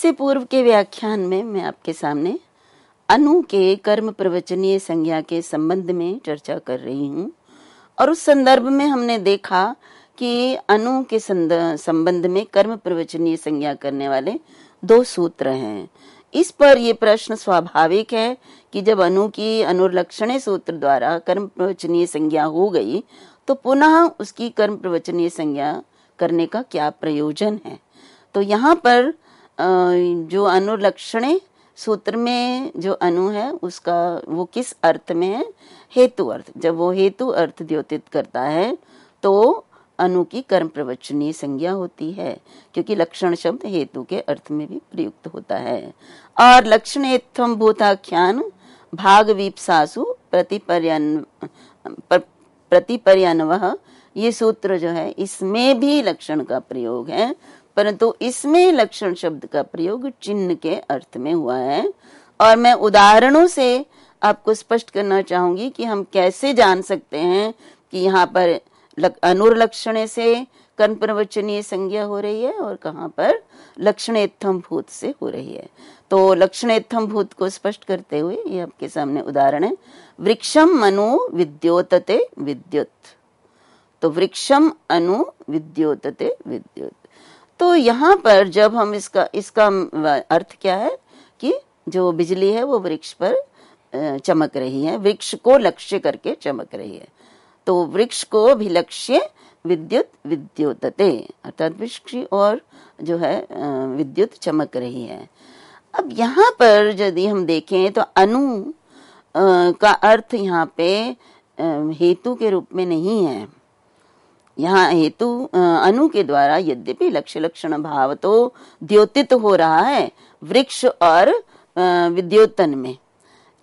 इससे पूर्व के व्याख्यान में मैं आपके सामने अनु के कर्म प्रवचनीय संज्ञा के संबंध में चर्चा कर रही हूँ और उस संदर्भ में हमने देखा कि अनु के संबंध में कर्म प्रवचनीय संज्ञा करने वाले दो सूत्र हैं। इस पर यह प्रश्न स्वाभाविक है कि जब अनु की अनुलक्षणे सूत्र द्वारा कर्म प्रवचनीय संज्ञा हो गई तो पुनः उसकी कर्म प्रवचनीय संज्ञा करने का क्या प्रयोजन है। तो यहाँ पर जो अनुलक्षणे सूत्र में जो अनु है उसका वो किस अर्थ में है, हेतु अर्थ। जब वो हेतु अर्थ द्योतित करता है तो अनु की कर्म प्रवचनीय संज्ञा होती है, क्योंकि लक्षण शब्द हेतु के अर्थ में भी प्रयुक्त होता है। और लक्षणेत्वं भूताख्यान भाग वीप्सासु प्रतिपर्यान्वः, ये सूत्र जो है इसमें भी लक्षण का प्रयोग है, परंतु इसमें लक्षण शब्द का प्रयोग चिन्ह के अर्थ में हुआ है। और मैं उदाहरणों से आपको स्पष्ट करना चाहूंगी कि हम कैसे जान सकते हैं कि यहाँ पर अनुर्लक्षणे से कर्म प्रवचनीय संज्ञा हो रही है और कहाँ पर लक्षणेत्थम भूत से हो रही है। तो लक्षणेत्थम भूत को स्पष्ट करते हुए ये आपके सामने उदाहरण है। वृक्षम अनु विद्योतते विद्युत, तो वृक्षम अनु विद्योतते विद्युत। तो यहाँ पर जब हम इसका अर्थ क्या है कि जो बिजली है वो वृक्ष पर चमक रही है, वृक्ष को लक्ष्य करके चमक रही है। तो वृक्ष को अभिलक्ष्य विद्युत विद्योतते, अर्थात वृक्ष और जो है विद्युत चमक रही है। अब यहाँ पर यदि हम देखें तो अनु का अर्थ यहाँ पे हेतु के रूप में नहीं है। यहाँ हेतु अनु के द्वारा यद्यपि लक्ष्य लक्षण भाव तो द्योतित हो रहा है वृक्ष और विद्योतन में,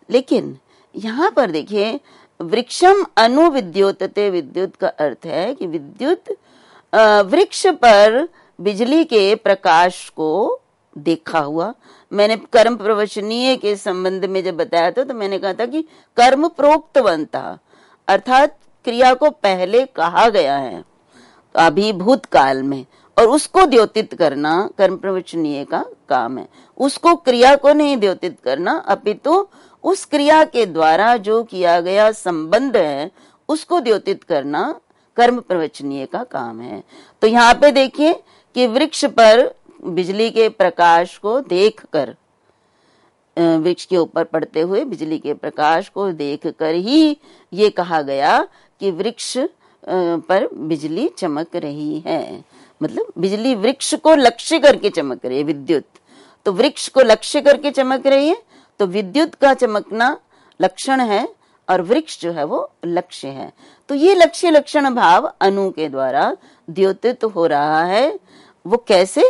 लेकिन यहाँ पर देखिए वृक्षम अनु विद्योतते विद्युत का अर्थ है कि विद्युत वृक्ष पर बिजली के प्रकाश को देखा हुआ। मैंने कर्म प्रवचनीय के संबंध में जब बताया था तो मैंने कहा था कि कर्म प्रोक्तवंता, अर्थात क्रिया को पहले कहा गया है तो अभी भूतकाल में, और उसको द्योतित करना कर्म प्रवचनीय का काम है। उसको क्रिया को नहीं द्योतित करना, अपितु उस क्रिया के द्वारा जो किया गया संबंध है उसको द्योतित करना कर्म प्रवचनीय का काम है। तो यहाँ पे देखिए कि वृक्ष पर बिजली के प्रकाश को देखकर, वृक्ष के ऊपर पड़ते हुए बिजली के प्रकाश को देखकर ही ये कहा गया कि वृक्ष पर बिजली चमक रही है। मतलब बिजली वृक्ष को लक्ष्य करके चमक रही है, विद्युत तो वृक्ष को लक्ष्य करके चमक रही है, तो विद्युत का चमकना लक्षण है और वृक्ष जो है वो लक्ष्य है। तो ये लक्ष्य लक्षण भाव अनु के द्वारा द्योतित हो रहा है। वो कैसे?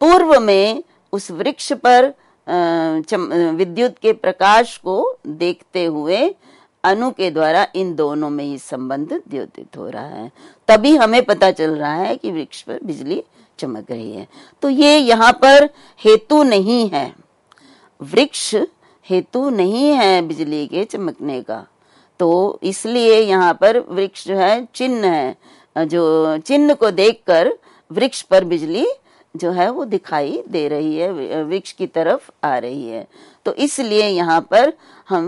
पूर्व में उस वृक्ष पर विद्युत के प्रकाश को देखते हुए अनु के द्वारा इन दोनों में ही संबंध द्योतित हो रहा है, तभी हमें पता चल रहा है कि वृक्ष पर बिजली चमक रही है। तो ये यहाँ पर हेतु नहीं है, वृक्ष हेतु नहीं है बिजली के चमकने का, तो इसलिए यहाँ पर वृक्ष जो है चिन्ह है, जो चिन्ह को देखकर वृक्ष पर बिजली जो है वो दिखाई दे रही है, वृक्ष की तरफ आ रही है। तो इसलिए यहाँ पर हम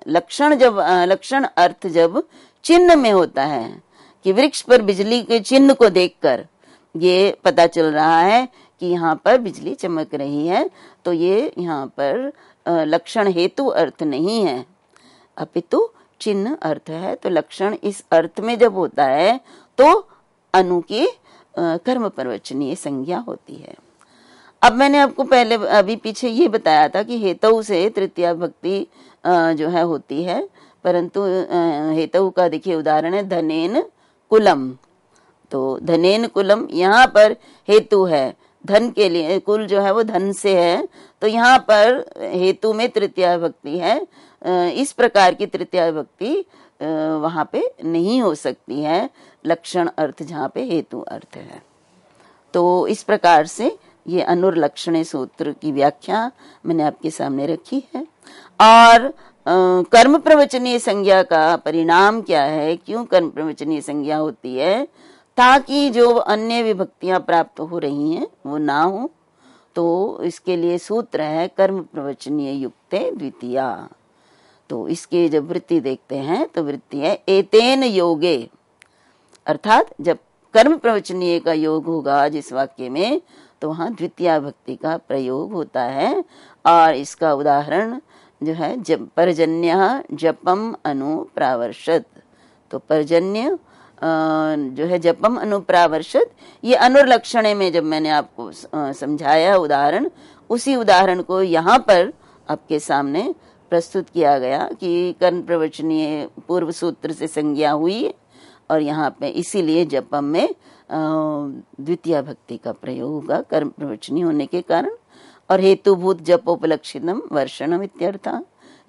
लक्षण अर्थ जब चिन्ह में होता है कि वृक्ष पर बिजली के चिन्ह को देखकर ये पता चल रहा है कि यहाँ पर बिजली चमक रही है, तो ये यहाँ पर लक्षण हेतु अर्थ नहीं है, अपितु चिन्ह अर्थ है। तो लक्षण इस अर्थ में जब होता है तो अनु की कर्म प्रवचनीय संज्ञा होती है। अब मैंने आपको पहले अभी पीछे ये बताया था कि हेतु से तृतीया भक्ति जो है होती है, परंतु हेतु का देखिए उदाहरण है धनेन कुलम। तो धनेन कुलम यहाँ पर हेतु है, धन के लिए, कुल जो है वो धन से है, तो यहाँ पर हेतु में तृतीया भक्ति है। इस प्रकार की तृतीया भक्ति वहां पे नहीं हो सकती है लक्षण अर्थ जहाँ पे हेतु अर्थ है। तो इस प्रकार से ये अनुर्लक्षणे सूत्र की व्याख्या मैंने आपके सामने रखी है। और कर्म प्रवचनीय संज्ञा का परिणाम क्या है, क्यों कर्म प्रवचनीय संज्ञा होती है, ताकि जो अन्य विभक्तियां प्राप्त हो रही हैं वो ना हो। तो इसके लिए सूत्र है कर्म प्रवचनीय युक्ते द्वितीया। तो इसके जब वृत्ति देखते हैं तो वृत्ति है एतेन योगे, अर्थात जब कर्म प्रवचनीय का योग होगा जिस वाक्य में, तो वहां द्वितीया भक्ति का प्रयोग होता है। और इसका उदाहरण जो है जब पर्जन्य जपम अनुप्रावर्षत, तो पर्जन्य जो है जपम अनुप्रावर्षत, ये अनुर्लक्षणे में जब मैंने आपको समझाया उदाहरण, उसी उदाहरण को यहाँ पर आपके सामने प्रस्तुत किया गया कि कर्म प्रवचनीय पूर्व सूत्र से संज्ञा हुई और यहाँ पे इसीलिए जपम में द्वितीय भक्ति का प्रयोग होगा कर्म प्रवचनीय होने के कारण। और हेतुभूत जपोपलक्षितम वर्षणम इत्यर्थ,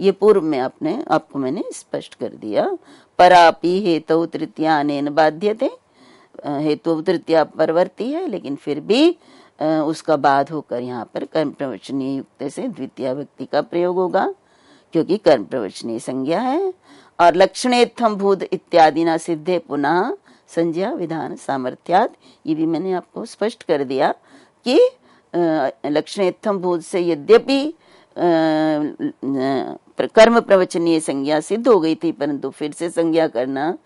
ये पूर्व में आपको मैंने स्पष्ट कर दिया। परापि हेतु तृतीया अनेन बाध्यते, हेतु तृतीया परवर्ती है लेकिन फिर भी उसका बाद होकर यहाँ पर कर्म प्रवचनीय युक्त से द्वितीय भक्ति का प्रयोग होगा, क्योंकि कर्म प्रवचनीय संज्ञा है। और लक्षणेत्थम भूत इत्यादि ना सिद्धे पुनः संज्ञा विधान सामर्थ्यात, ये भी मैंने आपको स्पष्ट कर दिया कि लक्षणेत्थम भूत से यद्यपि कर्म प्रवचनीय संज्ञा सिद्ध हो गई थी, परंतु फिर से संज्ञा करना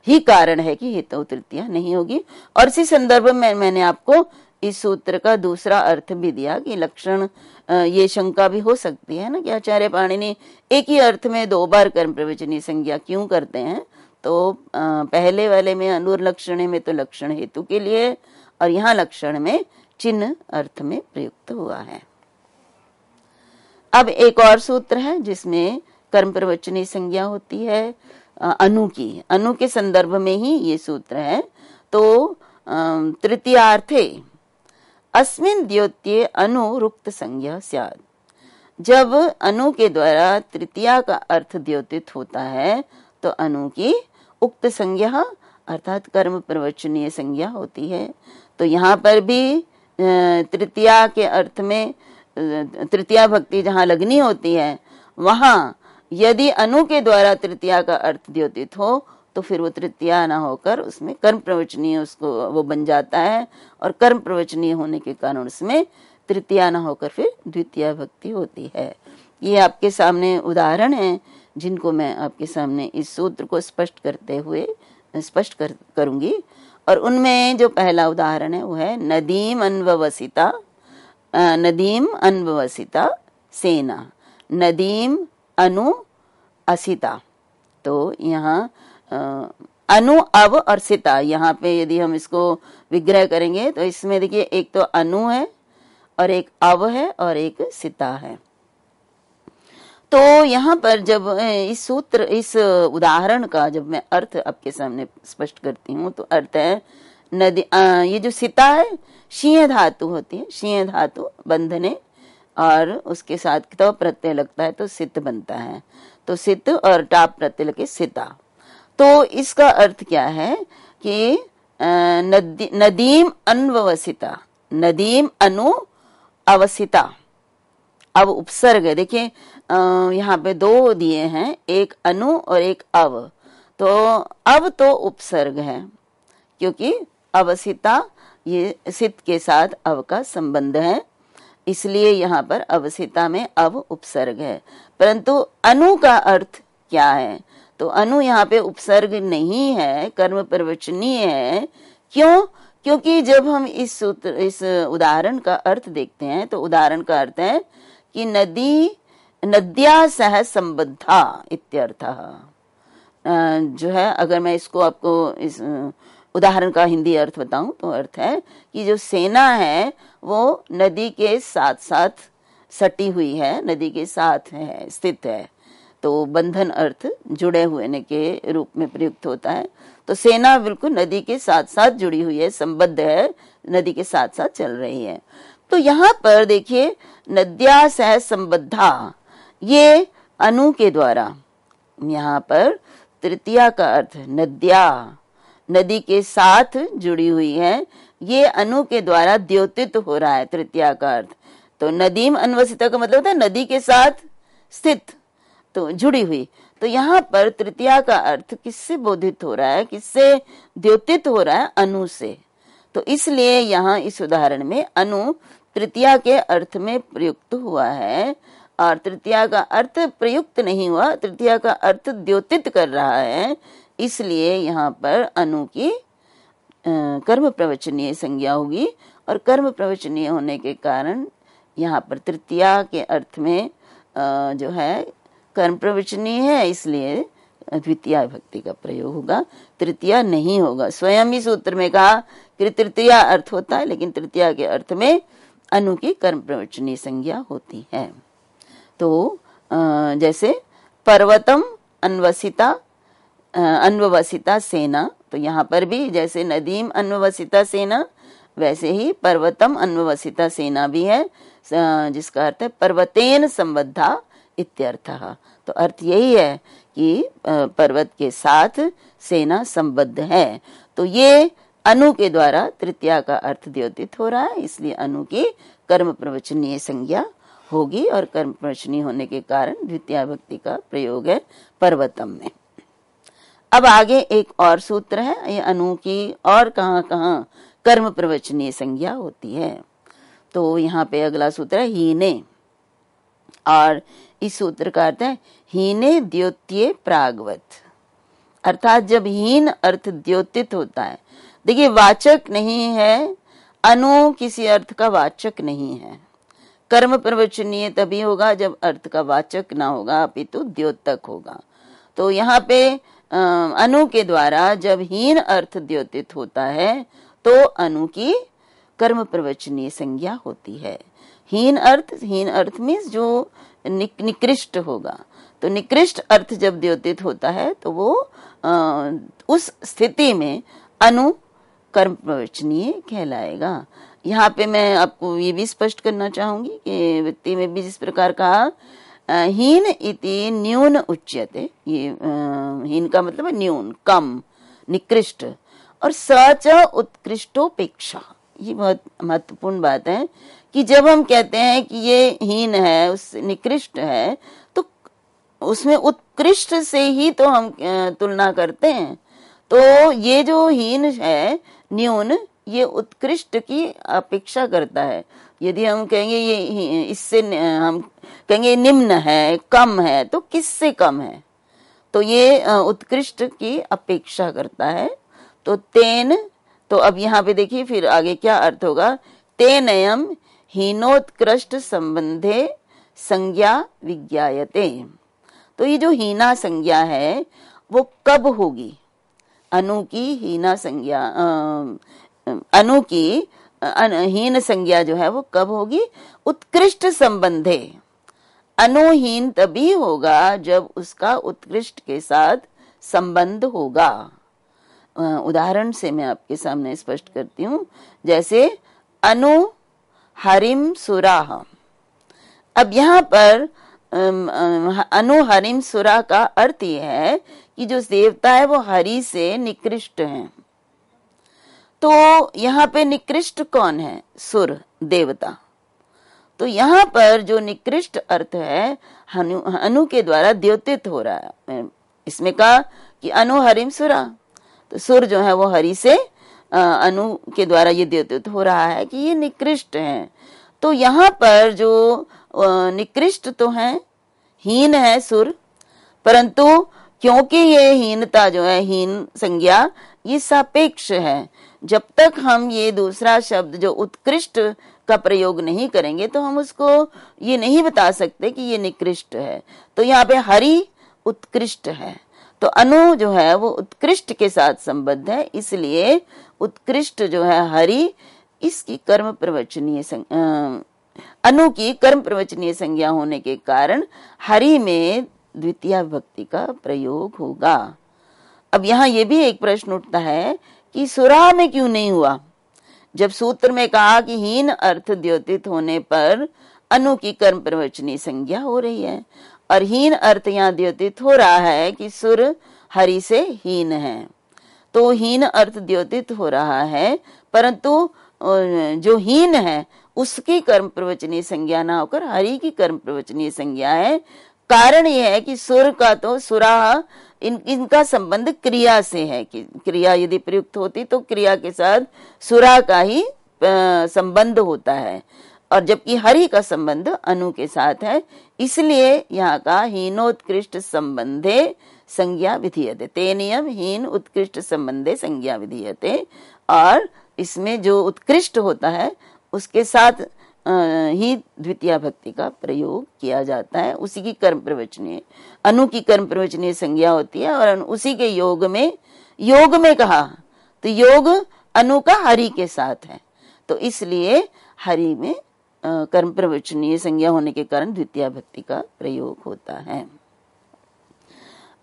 ही कारण है कि हेतु तृतीया नहीं होगी। और इसी संदर्भ में मैंने आपको इस सूत्र का दूसरा अर्थ भी दिया कि लक्षण, ये शंका भी हो सकती है ना कि आचार्य पाणिनि एक ही अर्थ में दो बार कर्म प्रवचनीय संज्ञा क्यों करते हैं। तो पहले वाले में अनुर्लक्षणे में तो लक्षण हेतु के लिए, और यहाँ लक्षण में चिन्ह अर्थ में प्रयुक्त हुआ है। अब एक और सूत्र है जिसमें कर्म प्रवचनीय संज्ञा होती है अनु की, अनु के संदर्भ में ही ये सूत्र है। तो तृतीयार्थे अस्मिन् द्योत्ये अनुरुक्त संज्ञा स्यात्, जब अनु के द्वारा तृतीया का अर्थ द्योतित होता है तो अनु की उक्त संज्ञा अर्थात कर्म प्रवचनीय संज्ञा होती है। तो यहाँ पर भी तृतीया के अर्थ में तृतीया भक्ति जहाँ लगनी होती है, वहां यदि अनु के द्वारा तृतीया का अर्थ द्योतित हो तो फिर वो तृतीया ना होकर उसमें कर्म प्रवचनीय उसको वो बन जाता है, और कर्म प्रवचनीय होने के कारण उसमें तृतीया ना होकर फिर द्वितीय भक्ति होती है। ये आपके सामने उदाहरण है जिनको मैं आपके सामने इस सूत्र को स्पष्ट करते हुए स्पष्ट करूंगी। और उनमें जो पहला उदाहरण है वो है नदीम अन्ववसिता, नदीम अन्ववसिता सेना, नदीम अनु असिता। तो यहाँ अनु अव और सिता, यहाँ पे यदि हम इसको विग्रह करेंगे तो इसमें देखिए एक तो अनु है और एक अव है और एक सिता है। तो यहाँ पर जब इस सूत्र इस उदाहरण का जब मैं अर्थ आपके सामने स्पष्ट करती हूँ तो अर्थ है नदी, ये जो सिता है शीय धातु होती है, शीय धातु बंधने और उसके साथ तो प्रत्यय लगता है तो सित बनता है, तो सित और टाप प्रत्यय लगे सिता। तो इसका अर्थ क्या है कि नदीम अन्ववसिता, नदीम अनु अवसिता, अब उपसर्ग है। देखिए यहाँ पे दो दिए हैं, एक अनु और एक अव, तो अव तो उपसर्ग है क्योंकि अवसिता ये सित के साथ अव का संबंध है, इसलिए यहाँ पर अवसिता में अव उपसर्ग है। परंतु अनु का अर्थ क्या है, तो अनु यहाँ पे उपसर्ग नहीं है, कर्म प्रवचनीय है। क्यों? क्योंकि जब हम इस उदाहरण का अर्थ देखते हैं तो उदाहरण का अर्थ है कि नद्या सह संबद्धा इत्यर्थः। जो है अगर मैं इसको आपको इस उदाहरण का हिंदी अर्थ बताऊं तो अर्थ है कि जो सेना है वो नदी के साथ साथ सटी हुई है, नदी के साथ है, स्थित है, तो बंधन अर्थ जुड़े हुए के रूप में प्रयुक्त होता है। तो सेना बिल्कुल नदी के साथ साथ जुड़ी हुई है, संबद्ध है, नदी के साथ साथ चल रही है। तो यहाँ पर देखिए नद्या सह संबद्धा, ये अनु के द्वारा यहाँ पर तृतीया का अर्थ नद्या, नदी के साथ जुड़ी हुई है, ये अनु के द्वारा द्योतित हो रहा है तृतीया का अर्थ। तो नदीम अन्वसिता का मतलब होता है नदी के साथ स्थित, तो जुड़ी हुई। तो यहाँ पर तृतीया का अर्थ किससे बोधित हो रहा है, किससे द्योतित हो रहा है, अनु से। तो इसलिए यहाँ इस उदाहरण में अनु तृतीया के अर्थ में प्रयुक्त हुआ है और तृतीया का अर्थ प्रयुक्त नहीं हुआ, तृतीया का अर्थ द्योतित कर रहा है, इसलिए यहाँ पर अनु की कर्म प्रवचनीय संज्ञा होगी। और कर्म प्रवचनीय होने के कारण यहाँ पर तृतीया के अर्थ में जो है कर्म प्रवचनीय है, इसलिए द्वितीया विभक्ति का प्रयोग होगा, तृतीया नहीं होगा। स्वयं ही सूत्र में कहा कि तृतीया अर्थ होता है, लेकिन तृतीया के अर्थ में अनु की कर्म प्रवचनीय संज्ञा होती है। तो जैसे पर्वतम अन्ववसिता सेना, तो यहाँ पर भी जैसे नदीम अन्ववसिता सेना, वैसे ही पर्वतम अन्ववसिता सेना भी है, जिसका अर्थ है पर्वतेन संबद्धा इत्यर्थः। तो अर्थ यही है कि पर्वत के साथ सेना संबद्ध है। तो ये अनु के द्वारा तृतीया का अर्थ द्योतित हो रहा है, इसलिए अनु की कर्म प्रवचनीय संज्ञा होगी और कर्म प्रवचनीय होने के कारण द्वितीया विभक्ति का प्रयोग है पर्वतम में। अब आगे एक और सूत्र है, ये अनु की और कहाँ कर्म प्रवचनीय संज्ञा होती है। तो यहाँ पे अगला सूत्र है हीने, और इस सूत्र का अर्थ है हीने द्योत्ये प्रागवत, अर्थात जब हीन अर्थ द्योतित होता है। देखिए वाचक नहीं है, अनु किसी अर्थ का वाचक नहीं है। कर्म प्रवचनीय तभी होगा जब अर्थ का वाचक ना होगा, अपितु द्योतक होगा। तो यहाँ पे अनु के द्वारा जब हीन अर्थ द्योतित होता है तो अनु की कर्म प्रवचनीय संज्ञा होती है। हीन अर्थ मीन्स जो निकृष्ट होगा। तो निकृष्ट अर्थ जब द्योतित होता है तो वो उस स्थिति में अनु कर्म प्रवचनीय कहलाएगा। यहाँ पे मैं आपको ये भी स्पष्ट करना चाहूंगी कि वृत्ति में भी जिस प्रकार कहा हीन इति न्यून उच्यते, ये हीन का मतलब है न्यून, कम, निकृष्ट, और सच उत्कृष्टोपेक्षा। ये बहुत महत्वपूर्ण बात है कि जब हम कहते हैं कि ये हीन है, उस निकृष्ट है, तो उसमें उत्कृष्ट से ही तो हम तुलना करते हैं। तो ये जो हीन है, न्यून, ये उत्कृष्ट की अपेक्षा करता है। यदि हम कहेंगे ये इससे, हम कहेंगे निम्न है, कम है, तो किससे कम है? तो ये उत्कृष्ट की अपेक्षा करता है। तो तेन, तो अब यहाँ पे देखिए फिर आगे क्या अर्थ होगा, तेनयम हीनोत्कृष्ट संबंधे संज्ञा विज्ञायते। तो ये जो हीना संज्ञा है वो कब होगी? अनु की हीना संज्ञा, अनु की हीन संज्ञा जो है वो कब होगी? उत्कृष्ट संबंधे। अनुहीन तभी होगा जब उसका उत्कृष्ट के साथ संबंध होगा। उदाहरण से मैं आपके सामने स्पष्ट करती हूँ, जैसे अनु हरिम सुराह। अब यहाँ पर अनु हरिम सुरा का अर्थ यह है कि जो देवता है वो हरि से निकृष्ट हैं। तो यहाँ पे निकृष्ट कौन है? सुर, देवता। तो यहाँ पर जो निकृष्ट अर्थ है अनु के द्वारा द्योतित हो रहा है। इसमें कहा कि अनु हरिम सुरा, तो सुर जो है वो हरि से अनु के द्वारा ये द्योतित हो रहा है कि ये निकृष्ट हैं। तो यहाँ पर जो निकृष्ट तो है, हीन है सुर, परंतु क्योंकि ये हीनता जो है, हीन संज्ञा, ये सापेक्ष है। जब तक हम ये दूसरा शब्द जो उत्कृष्ट का प्रयोग नहीं करेंगे तो हम उसको ये नहीं बता सकते कि ये निकृष्ट है। तो यहाँ पे हरि उत्कृष्ट है, तो अनु जो है वो उत्कृष्ट के साथ संबद्ध है, इसलिए उत्कृष्ट जो है हरि, इसकी कर्म प्रवचनीय अनु की कर्म प्रवचनीय संज्ञा होने के कारण हरि में द्वितीया विभक्ति का प्रयोग होगा। अब यहाँ ये भी एक प्रश्न उठता है कि सुरा में क्यों नहीं हुआ? जब सूत्र में कहा कि हीन अर्थ द्योतित होने पर अनु की कर्म प्रवचनीय संज्ञा हो रही है, और हीन अर्थ यहाँ द्योतित हो रहा है कि सुर हरि से हीन है। तो हीन अर्थ द्योतित हो रहा है, परंतु जो हीन है उसकी कर्म प्रवचनीय संज्ञा ना होकर हरि की कर्म प्रवचनीय संज्ञा है। कारण यह है कि सुर का तो सुराह, इनका संबंध क्रिया से है कि क्रिया यदि प्रयुक्त होती तो क्रिया के साथ सुरा का ही संबंध होता है। और जबकि हरि का संबंध अनु के साथ है, इसलिए यहाँ का हीनोत्कृष्ट संबंधे संज्ञा विधीयते, ते नियम हीन उत्कृष्ट संबंधे संज्ञा विधीयते। और इसमें जो उत्कृष्ट होता है उसके साथ ही द्वितीय भक्ति का प्रयोग किया जाता है। उसी की कर्म प्रवचनीय, अनु की कर्म प्रवचनीय संज्ञा होती है और उसी के योग में कहा तो योग अनु का हरि के साथ है, तो इसलिए हरि में कर्म प्रवचनीय संज्ञा होने के कारण द्वितीय भक्ति का प्रयोग होता है।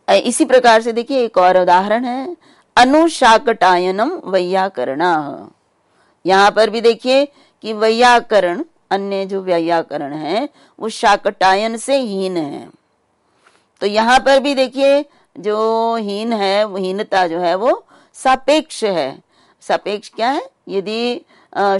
इसी प्रकार से देखिए एक और उदाहरण है, अनुशाकटायनम वैयाकरणा। यहाँ पर भी देखिए कि वैयाकरण, अन्य जो वैयाकरण है वो शाकटायन से हीन है। तो यहाँ पर भी देखिए जो हीन है, वो हीनता जो है वो सापेक्ष है। सापेक्ष क्या है? यदि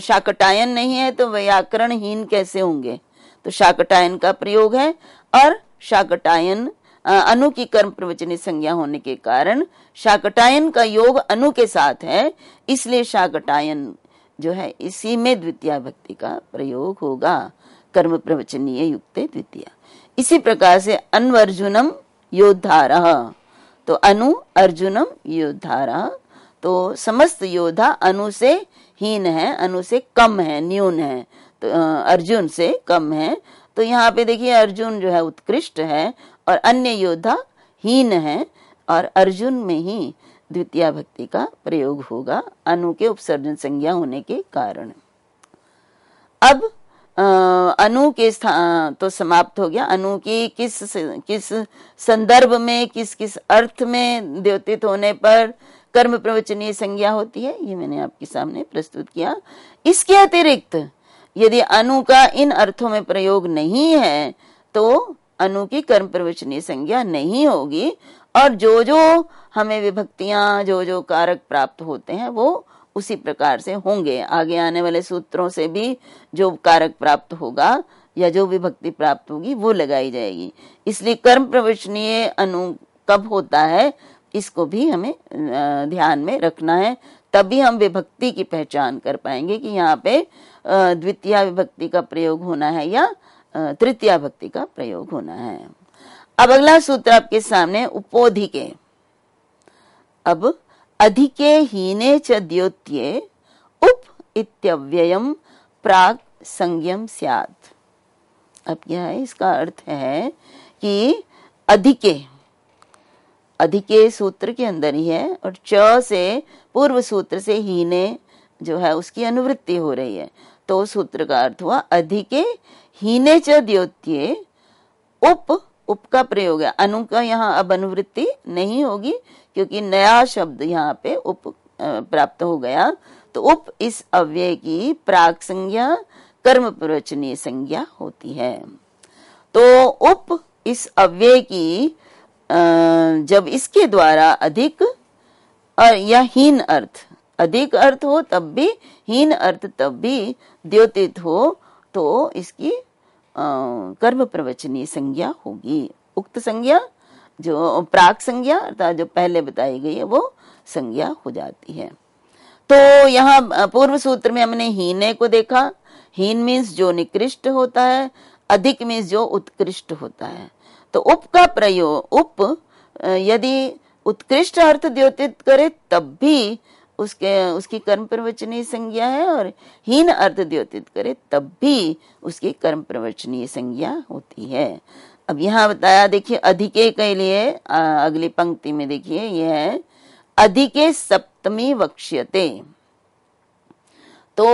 शाकटायन नहीं है तो वैयाकरण हीन कैसे होंगे? तो शाकटायन का प्रयोग है और शाकटायन अनु की कर्म प्रवचनी संज्ञा होने के कारण शाकटायन का योग अनु के साथ है, इसलिए शाकटायन जो है इसी में द्वितीय भक्ति का प्रयोग होगा, कर्म प्रवचनीय युक्ते द्वितीय। इसी प्रकार से अन्वर्जुनम योद्धारः, तो अनु अर्जुनम योद्धारः, तो समस्त योद्धा अनु से हीन है, अनु से कम है, न्यून है, तो अर्जुन से कम है। तो यहाँ पे देखिए अर्जुन जो है उत्कृष्ट है और अन्य योद्धा हीन है, और अर्जुन में ही द्वितीय भक्ति का प्रयोग होगा अनु के उपसर्जन संज्ञा होने के कारण। अब अनु के स्थान तो समाप्त हो गया। अनु की किस संदर्भ में, किस किस अर्थ में द्योतित होने पर कर्म प्रवचनीय संज्ञा होती है, ये मैंने आपके सामने प्रस्तुत किया। इसके अतिरिक्त यदि अनु का इन अर्थों में प्रयोग नहीं है तो अनु की कर्म प्रवचनीय संज्ञा नहीं होगी, और जो जो हमें विभक्तियां, जो जो कारक प्राप्त होते हैं वो उसी प्रकार से होंगे। आगे आने वाले सूत्रों से भी जो कारक प्राप्त होगा या जो विभक्ति प्राप्त होगी वो लगाई जाएगी। इसलिए कर्म प्रवचनीय अनु कब होता है इसको भी हमें ध्यान में रखना है, तभी हम विभक्ति की पहचान कर पाएंगे कि यहाँ पे द्वितीय विभक्ति का प्रयोग होना है या तृतीय भक्ति का प्रयोग होना है। अब अगला सूत्र आपके सामने उपोधिके। अब अधिके हीने च द्योत्ये उप इत्यव्ययम प्राग संज्ञम स्यात्। अब क्या है इसका अर्थ है कि अधिके सूत्र के अंदर ही है और च से पूर्व सूत्र से हीने जो है उसकी अनुवृत्ति हो रही है, तो सूत्र का अर्थ हुआ अधिके हीने च द्योत्ये उप का प्रयोग है। अनु का यहाँ अब अनुवृत्ति नहीं होगी क्योंकि नया शब्द यहाँ पे उप प्राप्त हो गया, तो उप इस अव्यय की प्राग संज्ञा कर्म प्रवचनीय संज्ञा होती है। तो उप इस अव्यय की जब इसके द्वारा अधिक और या हीन अर्थ, अधिक अर्थ हो तब भी, हीन अर्थ तब भी द्योतित हो तो इसकी कर्म प्रवचनीय संज्ञा होगी। उक्त संज्ञा जो प्राक संज्ञा अर्थात जो पहले बताई गई है वो संज्ञा हो जाती है। तो यहाँ पूर्व सूत्र में हमने हीने को देखा। हीन मीन्स जो निकृष्ट होता है, अधिक मीन्स जो उत्कृष्ट होता है। तो उप का प्रयोग, उप यदि उत्कृष्ट अर्थ द्योतित करे तब भी उसकी कर्म प्रवचनीय संज्ञा है, और हीन अर्थ द्योतित करे तब भी उसकी कर्म प्रवचनीय संज्ञा होती है। अब यहाँ बताया देखिए अधिके के लिए अगली पंक्ति में देखिए यह है अधिके सप्तमी वक्ष्यते। तो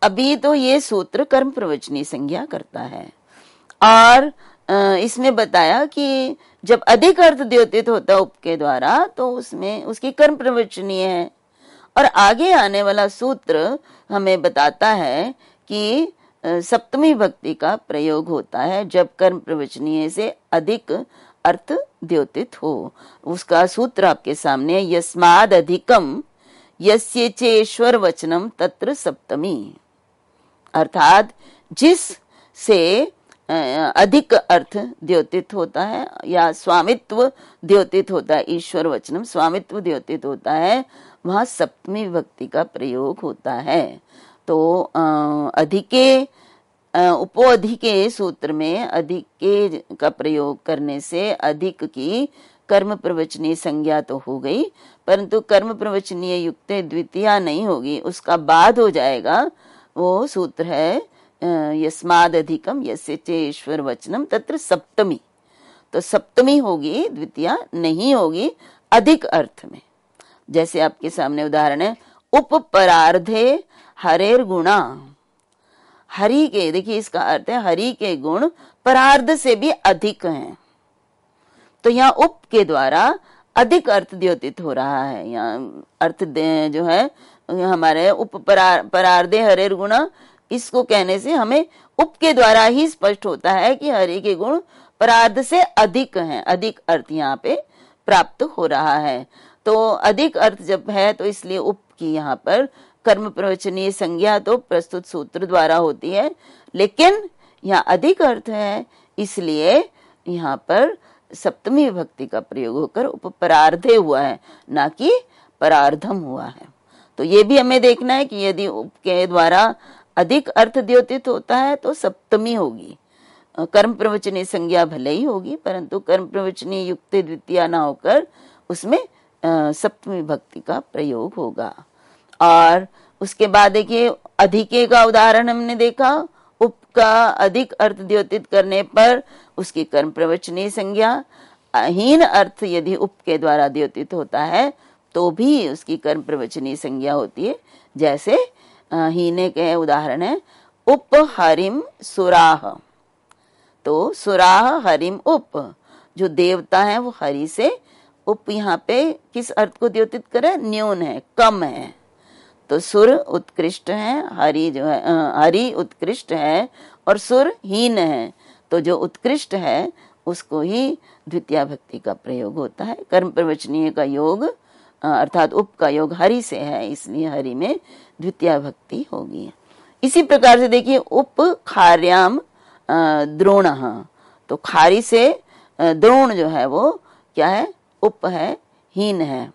अभी तो ये सूत्र कर्म प्रवचनीय संज्ञा करता है, और इसमें बताया कि जब अधिक अर्थ द्योतित होता है उप के द्वारा तो उसमें उसकी कर्म प्रवचनीय है। और आगे आने वाला सूत्र हमें बताता है कि सप्तमी भक्ति का प्रयोग होता है जब कर्म प्रवचनीय से अधिक अर्थ द्योतित हो। उसका सूत्र आपके सामने, यस्माद अधिकम यस्य चेश्वर वचनम तत्र सप्तमी, अर्थात जिस से अधिक अर्थ द्योतित होता है या स्वामित्व द्योतित होता है, ईश्वर वचनम स्वामित्व द्योतित होता है, वहां सप्तमी विभक्ति का प्रयोग होता है। तो अधिके उपोधिके सूत्र में अधिके का प्रयोग करने से अधिक की कर्म प्रवचनीय संज्ञा तो हो गई, परंतु कर्म प्रवचनीय युक्त द्वितीया नहीं होगी, उसका बाद हो जाएगा। वो सूत्र है यस्माद अधिकम यस्य चेश्वर वचनम तत्र सप्तमी, तो सप्तमी होगी, द्वितीया नहीं होगी अधिक अर्थ में। जैसे आपके सामने उदाहरण है उपपरार्धे हरेर गुणा, हरि के, देखिए इसका अर्थ है हरि के गुण परार्ध से भी अधिक हैं, तो यहाँ उप के द्वारा अधिक अर्थ द्योतित हो रहा है। यहाँ अर्थ जो है हमारे उप परार्धे हरेर गुणा, इसको कहने से हमें उप के द्वारा ही स्पष्ट होता है कि हरि के गुण परार्ध से अधिक हैं, अधिक अर्थ यहाँ पे प्राप्त हो रहा है। तो अधिक अर्थ जब है तो इसलिए उप की यहाँ पर कर्म प्रवचनीय संज्ञा तो प्रस्तुत सूत्र द्वारा होती है, लेकिन यहाँ अधिक अर्थ है इसलिए यहाँ पर सप्तमी विभक्ति का प्रयोग होकर उपपरार्धे हुआ है, ना कि परार्धम हुआ है। तो ये भी हमें देखना है कि यदि उप के द्वारा अधिक अर्थ द्योतित होता है तो सप्तमी होगी, कर्म प्रवचनीय संज्ञा भले ही होगी, परंतु कर्म प्रवचनीय युक्त द्वितीया ना होकर उसमें सप्तमी विभक्ति का प्रयोग होगा। और उसके बाद देखिए अधिके का उदाहरण हमने देखा, उप का अधिक अर्थ द्योतित करने पर उसकी कर्म प्रवचनीय संज्ञा, हीन अर्थ यदि उप के द्वारा द्योतित होता है तो भी उसकी कर्म प्रवचनीय संज्ञा होती है। जैसे हीने के उदाहरण है उप हरिम सुराह, तो सुराह हरिम उप, जो देवता है वो हरि से, उप यहाँ पे किस अर्थ को द्योतित करे, न्यून है, कम है। तो सुर उत्कृष्ट है, हरि जो है हरि उत्कृष्ट है और सुर हीन है, तो जो उत्कृष्ट है उसको ही द्वितीया भक्ति का प्रयोग होता है। कर्म प्रवचनीय का योग अर्थात उप का योग हरि से है, इसलिए हरि में द्वितीया भक्ति होगी। इसी प्रकार से देखिए उप खार्याम द्रोण, तो खारी से द्रोण जो है वो क्या है, उप है, हीन है,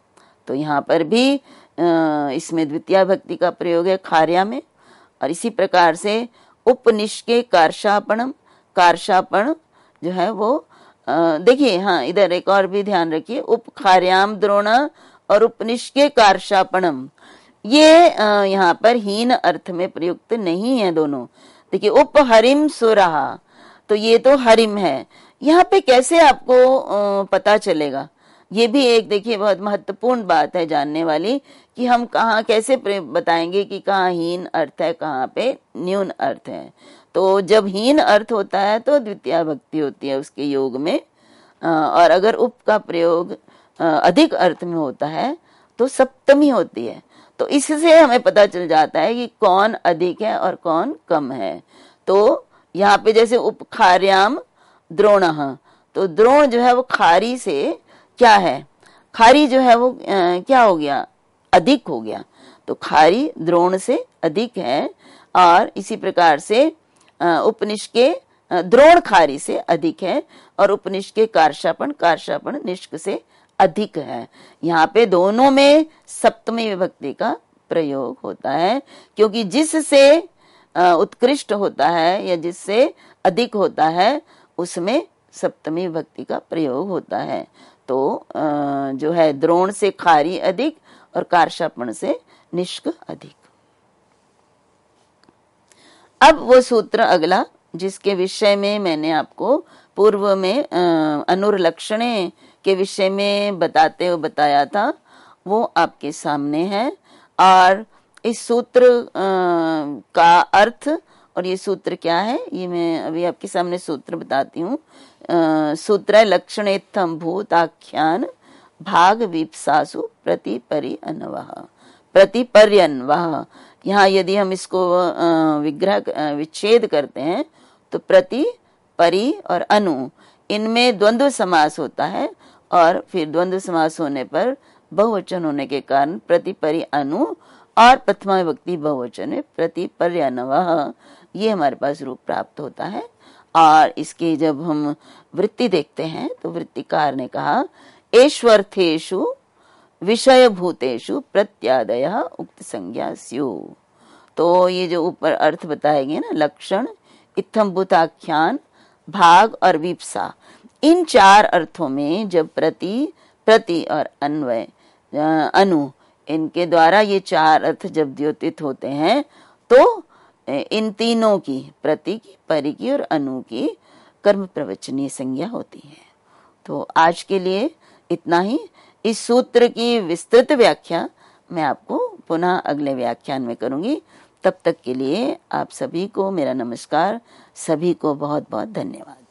तो यहाँ पर भी इसमें द्वितीया भक्ति का प्रयोग है खार्या में। और इसी प्रकार से उपनिष्के कार्षापणम, कार्षापण जो है वो देखिए, हाँ इधर एक और भी ध्यान रखिए, उप खार्याम द्रोण और उपनिष्के कार्षापणम, ये यहाँ पर हीन अर्थ में प्रयुक्त नहीं है दोनों। देखिए उप हरिम सुरहा, तो ये तो हरिम है, यहाँ पे कैसे आपको पता चलेगा, ये भी एक देखिए बहुत महत्वपूर्ण बात है जानने वाली, कि हम कहाँ कैसे बताएंगे कि कहाँ हीन अर्थ है, कहाँ पे न्यून अर्थ है। तो जब हीन अर्थ होता है तो द्वितीया भक्ति होती है उसके योग में, और अगर उप का प्रयोग अधिक अर्थ में होता है तो सप्तमी होती है। तो इससे हमें पता चल जाता है कि कौन अधिक है और कौन कम है। तो यहाँ पे जैसे उप खार्याम द्रोण, तो द्रोण जो है वो खारी से क्या है, खारी जो है वो क्या हो गया, अधिक हो गया, तो खारी द्रोण से अधिक है। और इसी प्रकार से उपनिष्के द्रोण खारी से अधिक है और उपनिष्के कार्षापण, कार्षापण निष्क से अधिक है। यहाँ पे दोनों में सप्तमी विभक्ति का प्रयोग होता है, क्योंकि जिससे उत्कृष्ट होता है या जिससे अधिक होता है उसमें सप्तमी विभक्ति का प्रयोग होता है। तो जो है द्रोण से खारी अधिक और कार्षापण से निष्क अधिक। अब वो सूत्र अगला जिसके विषय में मैंने आपको पूर्व में अनुर्लक्षणे के विषय में बताते हुए बताया था, वो आपके सामने है। और इस सूत्र का अर्थ और ये सूत्र क्या है, ये मैं अभी आपके सामने सूत्र बताती हूँ। सूत्र लक्षणेत्थम भूताख्यान भाग विप्सासु प्रतिपरि अनवह, प्रतिपर्य अनवह। यहाँ यदि हम इसको विग्रह विच्छेद करते हैं तो प्रति, परि और अनु, इनमें द्वंद्व समास होता है, और फिर द्वंद्व समास होने पर बहुवचन होने के कारण प्रतिपरि अनु और प्रथमा विभक्ति बहुवचन में प्रतिपर्यनवः, ये हमारे पास रूप प्राप्त होता है। और इसकी जब हम वृत्ति देखते हैं तो वृत्तिकार ने कहा ऐश्वर्थेषु विषय भूतेषु प्रत्यादयः उक्त संज्ञा स्युः। तो ये जो ऊपर अर्थ बताए गए ना, लक्षण इत्थम्भूताख्यान, भाग और विप्सा, इन 4 अर्थों में जब प्रति और अन्वय अनु, इनके द्वारा ये 4 अर्थ जब द्योतित होते हैं तो इन तीनों की, प्रति की, परि की और अनु की कर्म प्रवचनीय संज्ञा होती है। तो आज के लिए इतना ही। इस सूत्र की विस्तृत व्याख्या मैं आपको पुनः अगले व्याख्यान में करूंगी। तब तक के लिए आप सभी को मेरा नमस्कार, सभी को बहुत बहुत धन्यवाद।